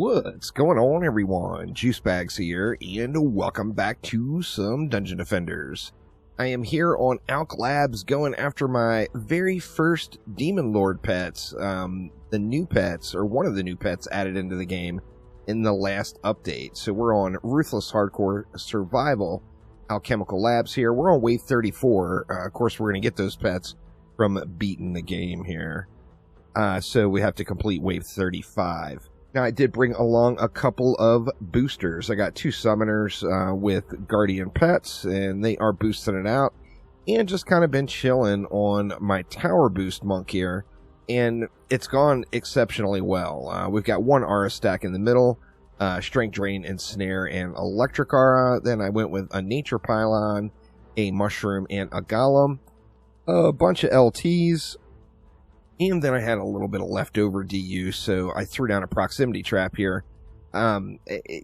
What's going on, everyone? Juicebags here, and welcome back to some Dungeon Defenders. I am here on Alk Labs going after my very first Demon Lord pets, the new pets, or one of the new pets added into the game in the last update. So we're on Ruthless Hardcore Survival, Alchemical Labs here. We're on Wave 34. Of course, we're going to get those pets from beating the game here. So we have to complete Wave 35. Now, I did bring along a couple of boosters. I got two summoners with Guardian Pets, and they are boosting it out. And just kind of been chilling on my Tower Boost Monk here, and it's gone exceptionally well. We've got one Aura stack in the middle, Strength Drain, Ensnare, and Electric Aura. Then I went with a Nature Pylon, a Mushroom, and a Golem. A bunch of LTs. And then I had a little bit of leftover DU, so I threw down a proximity trap here.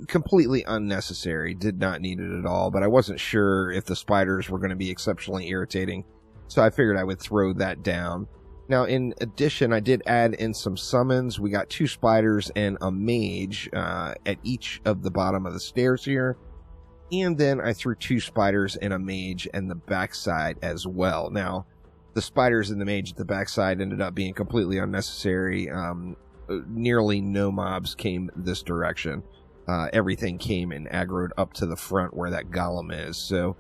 Completely unnecessary. Did not need it at all, but I wasn't sure if the spiders were going to be exceptionally irritating, so I figured I would throw that down. Now, in addition, I did add in some summons. We got two spiders and a mage at each of the bottom of the stairs here. And then I threw two spiders and a mage in the backside as well. Now, the spiders and the mage at the backside ended up being completely unnecessary. Nearly no mobs came this direction. Everything came and aggroed up to the front where that golem is. So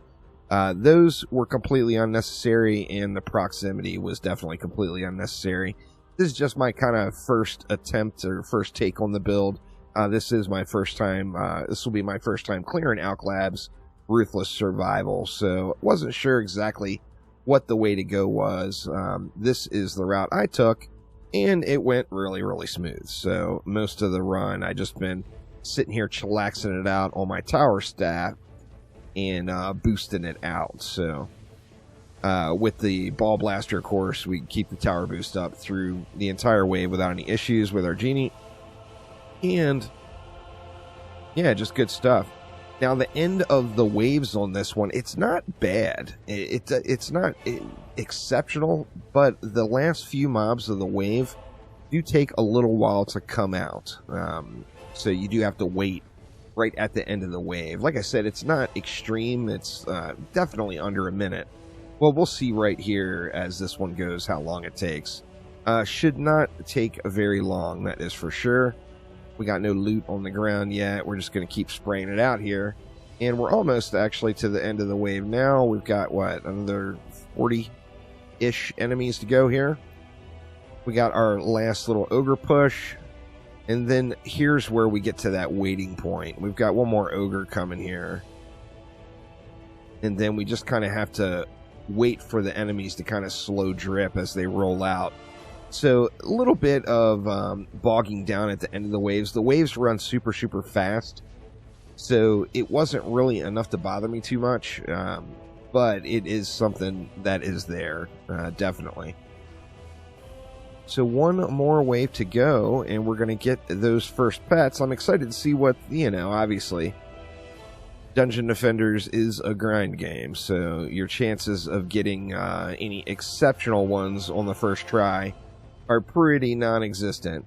those were completely unnecessary, and the proximity was definitely completely unnecessary. This is just my kind of first attempt or first take on the build. This is my first time. This will be my first time clearing Alk Labs Ruthless Survival. So wasn't sure exactly what the way to go was. This is the route I took, and it went really, really smooth. So most of the run, I just been sitting here chillaxing it out on my tower staff and boosting it out. So with the Ball Blaster, of course, we keep the tower boost up through the entire wave without any issues with our genie. And yeah, just good stuff. Now, the end of the waves on this one, it's not bad. It's not exceptional, but the last few mobs of the wave do take a little while to come out. So you do have to wait right at the end of the wave. Like I said, it's not extreme. It's definitely under a minute. Well, we'll see right here as this one goes how long it takes. Should not take very long, that is for sure. We got no loot on the ground yet. We're just going to keep spraying it out here. And we're almost actually to the end of the wave now. We've got, what, another 40-ish enemies to go here. We got our last little ogre push. And then here's where we get to that waiting point. We've got one more ogre coming here. And then we just kind of have to wait for the enemies to kind of slow drip as they roll out. So a little bit of bogging down at the end of the waves. The waves run super, super fast. So it wasn't really enough to bother me too much. But it is something that is there, definitely. So one more wave to go, and we're going to get those first pets. I'm excited to see what, obviously, Dungeon Defenders is a grind game. So your chances of getting any exceptional ones on the first try are pretty non-existent,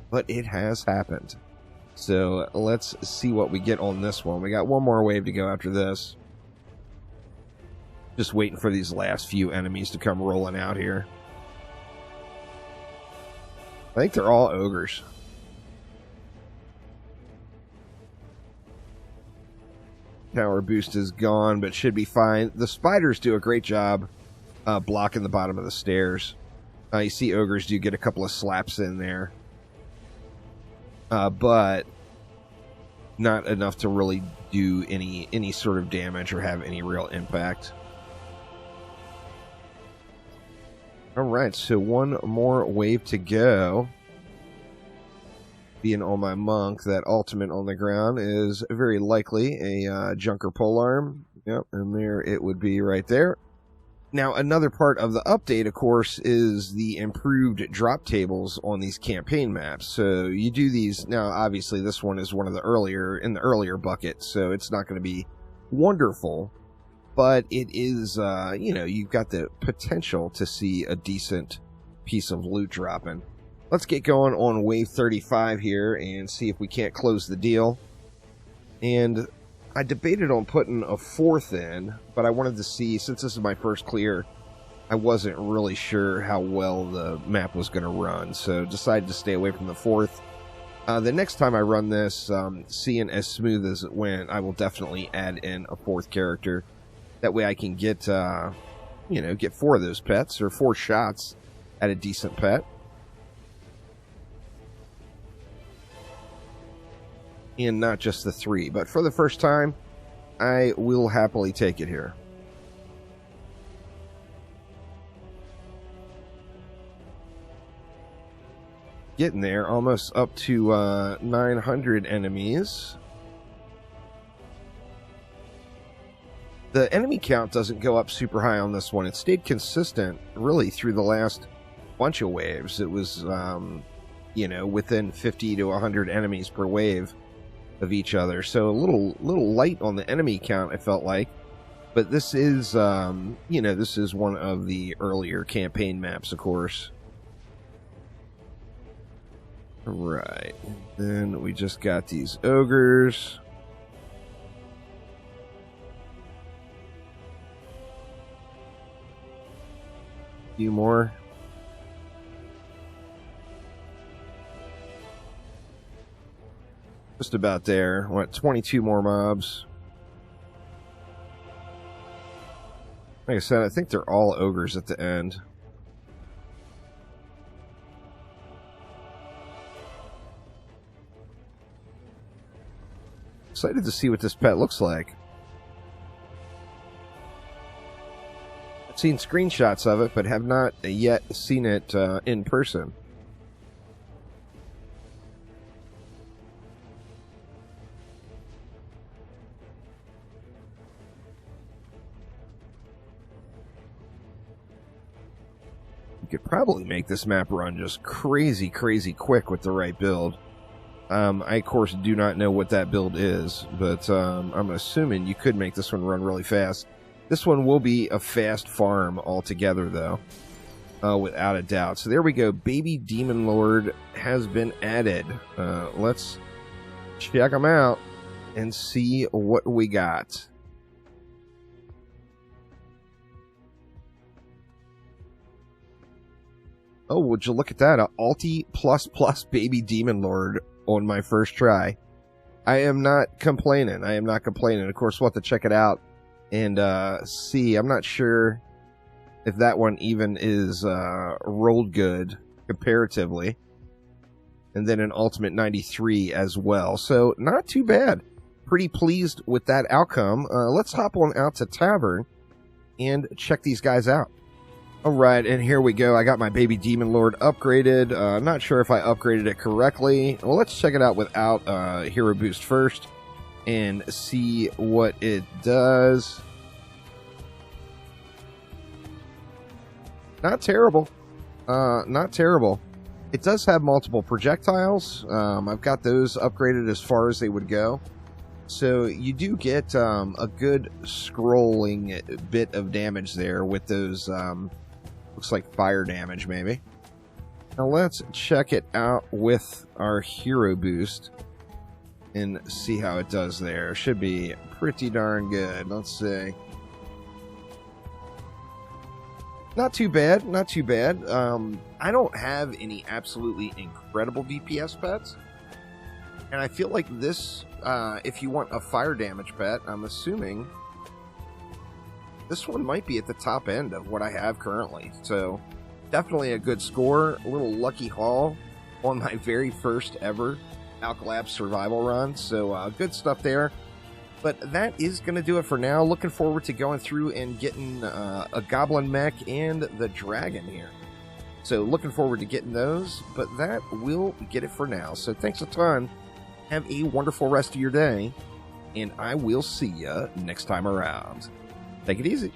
but it has happened. So let's see what we get on this one. We got one more wave to go after this. Just waiting for these last few enemies to come rolling out here. I think they're all ogres. Tower boost is gone, but should be fine. The spiders do a great job blocking the bottom of the stairs. You see ogres do get a couple of slaps in there. But not enough to really do any sort of damage or have any real impact. Alright, so one more wave to go. Being on my monk, that ultimate on the ground is very likely a Junker Polearm. Yep, and there it would be right there. Now, another part of the update, of course, is the improved drop tables on these campaign maps. So you do these, now obviously this one is one of the in the earlier bucket, so it's not going to be wonderful, but it is, you've got the potential to see a decent piece of loot dropping. let's get going on wave 35 here and see if we can't close the deal. And I debated on putting a 4th in, but I wanted to see, since this is my first clear, I wasn't really sure how well the map was going to run, so decided to stay away from the 4th. The next time I run this, seeing as smooth as it went, I will definitely add in a 4th character. That way I can get, you know, get 4 of those pets, or 4 shots at a decent pet. And not just the 3, but for the first time, I will happily take it here. Getting there, almost up to 900 enemies. The enemy count doesn't go up super high on this one. It stayed consistent, really, through the last bunch of waves. It was, you know, within 50 to 100 enemies per wave of each other. So a little light on the enemy count, I felt like. But this is, you know, this is one of the earlier campaign maps, of course. Right. Then we just got these ogres. A few more. Just about there. What, 22 more mobs. Like I said, I think they're all ogres at the end. Excited to see what this pet looks like. I've seen screenshots of it, but have not yet seen it in person. You could probably make this map run just crazy quick with the right build. I, of course, do not know what that build is, but I'm assuming you could make this one run really fast. This one will be a fast farm altogether, though, without a doubt. So there we go. Baby Demon Lord has been added. Let's check them out and see what we got. Oh, would you look at that? A Alti ++ Baby Demon Lord on my first try. I am not complaining. I am not complaining. Of course, we'll have to check it out and see. I'm not sure if that one even is rolled good comparatively. And then an Ultimate 93 as well. So, not too bad. Pretty pleased with that outcome. Let's hop on out to Tavern and check these guys out. Alright, and here we go. I got my Baby Demon Lord upgraded. Not sure if I upgraded it correctly. Well, let's check it out without Hero Boost first and see what it does. Not terrible. Not terrible. It does have multiple projectiles. I've got those upgraded as far as they would go. So you do get a good scrolling bit of damage there with those... looks like fire damage, maybe. Now let's check it out with our Hero Boost and see how it does there. Should be pretty darn good. Let's see. Not too bad, not too bad. I don't have any absolutely incredible DPS pets. And I feel like this, if you want a fire damage pet, I'm assuming... this one might be at the top end of what I have currently. So, definitely a good score. A little lucky haul on my very first ever Alkalabs survival run. So, good stuff there. But that is going to do it for now. Looking forward to going through and getting a Goblin Mech and the Dragon here. So, looking forward to getting those. But that will get it for now. So, thanks a ton. Have a wonderful rest of your day. And I will see you next time around. Take it easy.